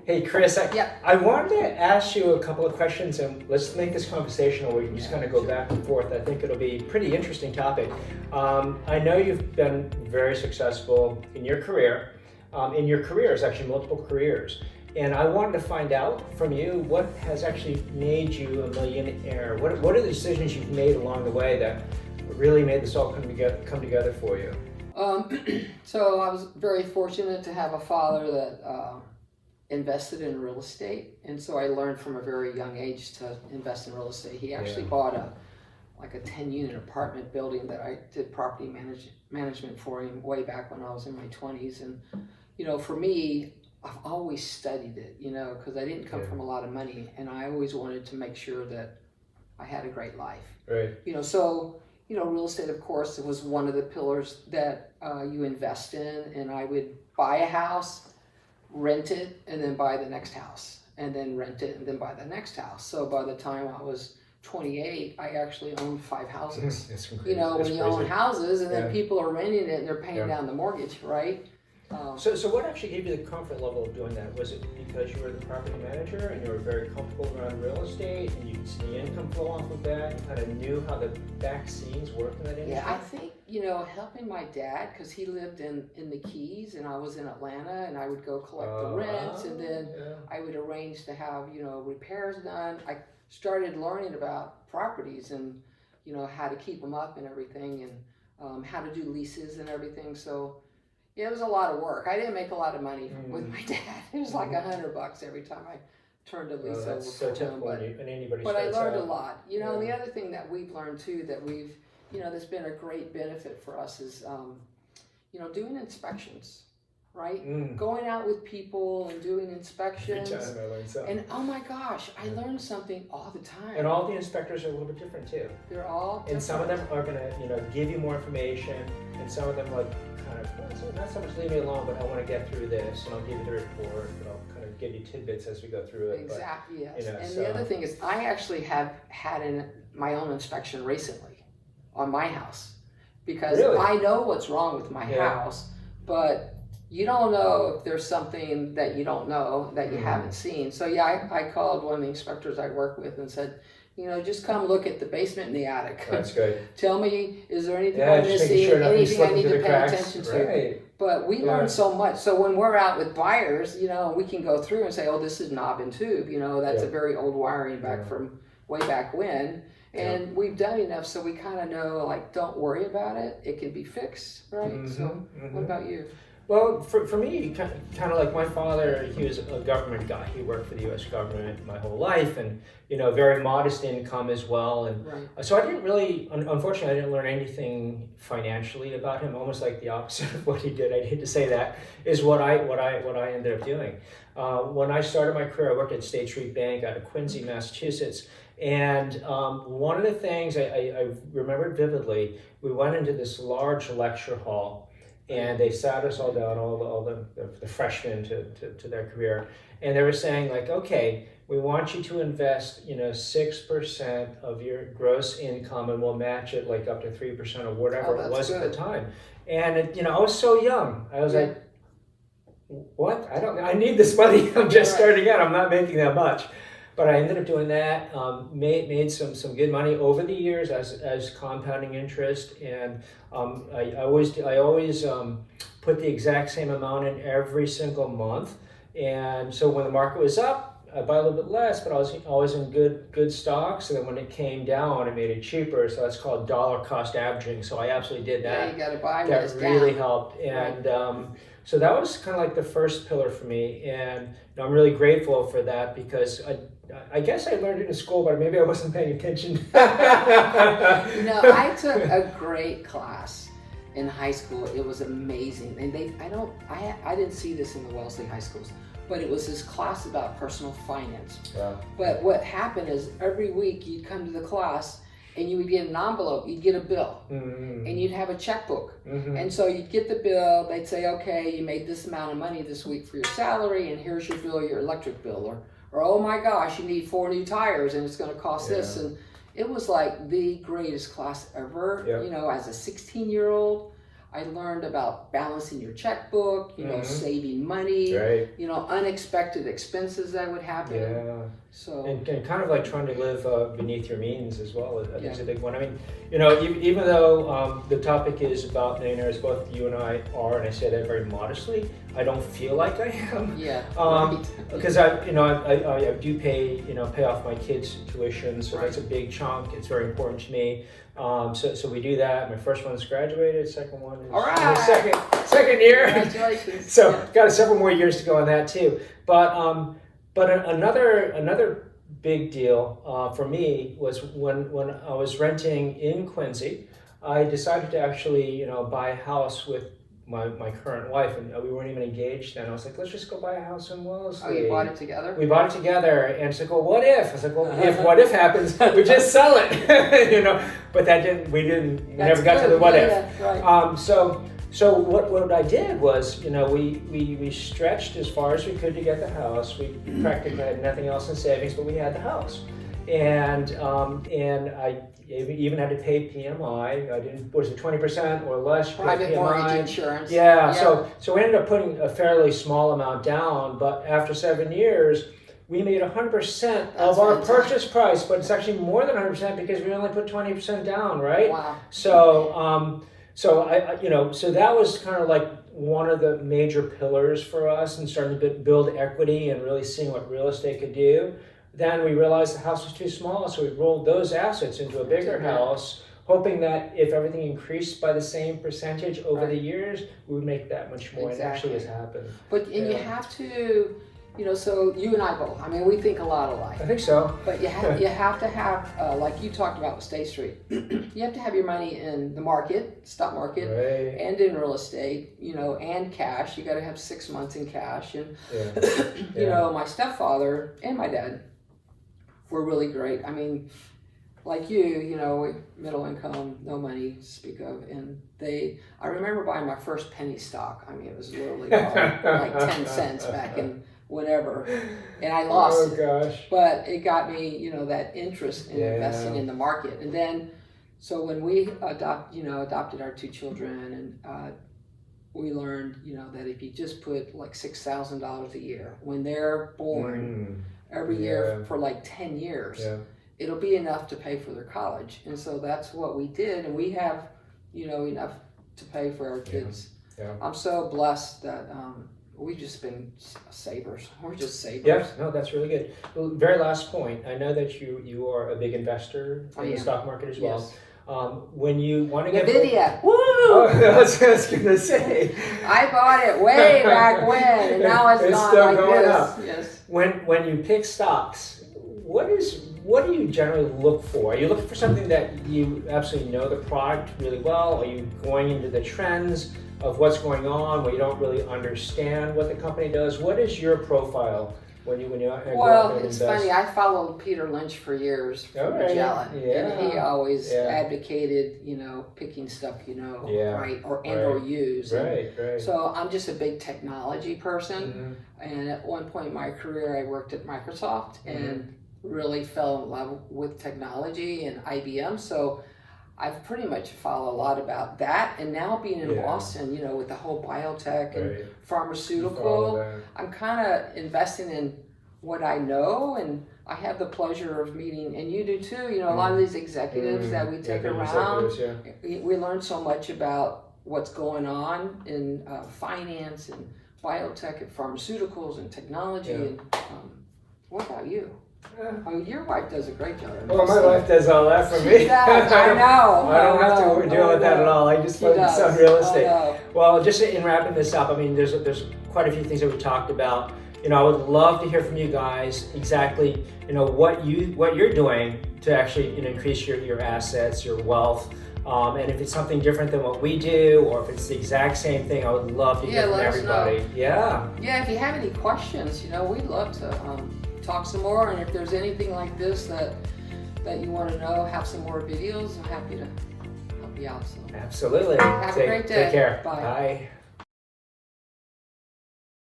Hey, Chris, Yeah. I wanted to ask you a couple of questions, and let's make this conversational. We can just kind of go back and forth. I think it'll be a pretty interesting topic. I know you've been very successful in your career. In your careers, actually multiple careers. And I wanted to find out from you what has actually made you a millionaire. What are the decisions you've made along the way that really made this all come together for you? So I was very fortunate to have a father that invested in real estate, and so I learned from a very young age to invest in real estate. He actually bought a 10-unit apartment building that I did property management for him way back when I was in my 20s. And for me, I've always studied it, because I didn't come from a lot of money, and I always wanted to make sure that I had a great life. Right. Real estate, of course, it was one of the pillars that you invest in, and I would buy a house, rent it, and then buy the next house, and then rent it, and then buy the next house. So by the time I was 28, I actually owned 5 houses. That's when you own houses, and then people are renting it, and they're paying down the mortgage, right? So what actually gave you the comfort level of doing that? Was it because you were the property manager and you were very comfortable around real estate and you could see the income flow off of that and kind of knew how the back scenes worked in that industry? Yeah, I think, helping my dad, because he lived in the Keys and I was in Atlanta, and I would go collect the rents, and then I would arrange to have, repairs done. I started learning about properties and, how to keep them up and everything, and how to do leases and everything. So it was a lot of work. I didn't make a lot of money with my dad. It was like $100 every time I turned a lease over. That's so typical when anybody but I learned out. a lot. And the other thing that we've learned too, that we've, that's been a great benefit for us is, doing inspections, right? Going out with people and doing inspections. Every time I learn something. And oh my gosh, I learn something all the time. And all the inspectors are a little bit different too. They're all different. And some of them are gonna, give you more information, and some of them kind of, not so much leave me alone, but I want to get through this, and I'll give you the report, and I'll kind of give you tidbits as we go through it. Exactly, but, yes. The other thing is, I actually have had my own inspection recently on my house, because I know what's wrong with my house, but you don't know if there's something that you don't know that you haven't seen. So I called one of the inspectors I work with and said, just come look at the basement and the attic. That's good. Tell me, is there anything I'm missing, anything I need to pay attention to? Right. But we learn so much. So when we're out with buyers, we can go through and say, oh, this is knob and tube. That's a very old wiring back from way back when. And we've done enough so we kind of know, don't worry about it. It can be fixed, right? So what about you? Well, for me, kind of like my father, he was a government guy. He worked for the U.S. government my whole life, and very modest income as well. And so I didn't really, unfortunately, I didn't learn anything financially about him. Almost like the opposite of what he did. I hate to say that, is what I ended up doing. When I started my career, I worked at State Street Bank out of Quincy, Massachusetts. And one of the things I remembered vividly, we went into this large lecture hall. And they sat us all down, all the freshmen to their career, and they were saying okay, we want you to invest 6% of your gross income, and we'll match it up to 3% or whatever it was at the time. And I was so young. I was like, what? I need this money. I'm just starting out. I'm not making that much. But I ended up doing that, made some good money over the years as compounding interest, and I always put the exact same amount in every single month. And so when the market was up, I buy a little bit less, but I was always in good stocks. And then when it came down, I made it cheaper. So that's called dollar cost averaging. So I absolutely did that. Yeah, you got to buy when it's down. That really down. helped. And so that was kind of like the first pillar for me. And I'm really grateful for that, because I guess I learned it in school, but maybe I wasn't paying attention. I took a great class in high school. It was amazing. And I didn't see this in the Wellesley high schools, but it was this class about personal finance. Wow. But what happened is every week you'd come to the class and you would get an envelope, you'd get a bill, and you'd have a checkbook. And so you'd get the bill, they'd say, okay, you made this amount of money this week for your salary, and here's your bill, your electric bill, or oh my gosh, you need 4 new tires and it's gonna cost this. And it was like the greatest class ever. As a 16-year-old, I learned about balancing your checkbook, you know, saving money, right. you know, unexpected expenses that would happen. Yeah. So and kind of like trying to live beneath your means as well. I think is a big one. I mean, even though the topic is about millionaires, both you and I are, and I say that very modestly, I don't feel like I am. Yeah. Because I do pay off my kids' tuition, so that's a big chunk. It's very important to me. So we do that. My first one's graduated. Second one is all right. second year. Congratulations. So got several more years to go on that too. But another big deal for me was when I was renting in Quincy. I decided to actually buy a house with my current wife, and we weren't even engaged then. I was like, let's just go buy a house in Wellesley. Oh, you bought it together? We bought it together, and she's like, well, what if? I was like, well, what if happens, we just sell it, But we never got to the what if. Right. So what I did was, we stretched as far as we could to get the house. We practically had nothing else in savings, but we had the house, and I even had to pay PMI. I didn't. Was it 20% or less? Private PMI. Mortgage insurance. Yeah. So we ended up putting a fairly small amount down, but after 7 years, we made 100% of our purchase price. But it's actually more than 100% because we only put 20% down, right? Wow. So so that was kind of like one of the major pillars for us in starting to build equity and really seeing what real estate could do. Then we realized the house was too small, so we rolled those assets into a bigger house, hoping that if everything increased by the same percentage over the years, we would make that much more. And it actually has happened. But you have to, so you and I both, we think a lot alike. I think so. But you have to have, like you talked about with State Street, you have to have your money in the market, stock market, and in real estate, and cash. You got to have 6 months in cash. And, my stepfather and my dad were really great. Like you, middle income, no money to speak of. And I remember buying my first penny stock. It was literally like 10 cents back in whatever. And I lost it. Gosh. But it got me, that interest in investing in the market. And then, so when we adopted our 2 children, and we learned, that if you just put like $6,000 a year when they're born, every year for like 10 years, it'll be enough to pay for their college. And so that's what we did, and we have enough to pay for our kids. I'm so blessed that we've just been savers. We're just savers. Yes, no, that's really good. Well, very last point, I know that you are a big investor in the stock market as well. When you want to get NVIDIA, woo! I was going to say. I bought it way back when, and now it's gone still like going this. up. Yes. When you pick stocks, what do you generally look for? Are you looking for something that you absolutely know the product really well? Are you going into the trends of what's going on where you don't really understand what the company does? What is your profile when you go out and it's invest? funny. I followed Peter Lynch for years from Magellan, and he always advocated, picking stuff right or use. Right. So I'm just a big technology person, and at one point in my career, I worked at Microsoft and really fell in love with technology and IBM. So I've pretty much followed a lot about that, and now being in Boston, with the whole biotech and pharmaceutical, I'm kind of investing in what I know, and I have the pleasure of meeting, and you do too, a lot of these executives that we take around. We learn so much about what's going on in finance and biotech and pharmaceuticals and technology. And what about you? Your wife does a great job. Well, my wife does all that for me. She does. I know. I don't have to deal with that at all. I just focus on real estate. Well, just in wrapping this up, there's quite a few things that we talked about. I would love to hear from you guys exactly, what you're doing to actually increase your assets, your wealth. And if it's something different than what we do, or if it's the exact same thing, I would love to hear from everybody. Yeah, if you have any questions, we'd love to talk some more, and if there's anything like this that you want to know, have some more videos, I'm happy to help you out. So. Absolutely. Have a great day. Take care. Bye. Bye.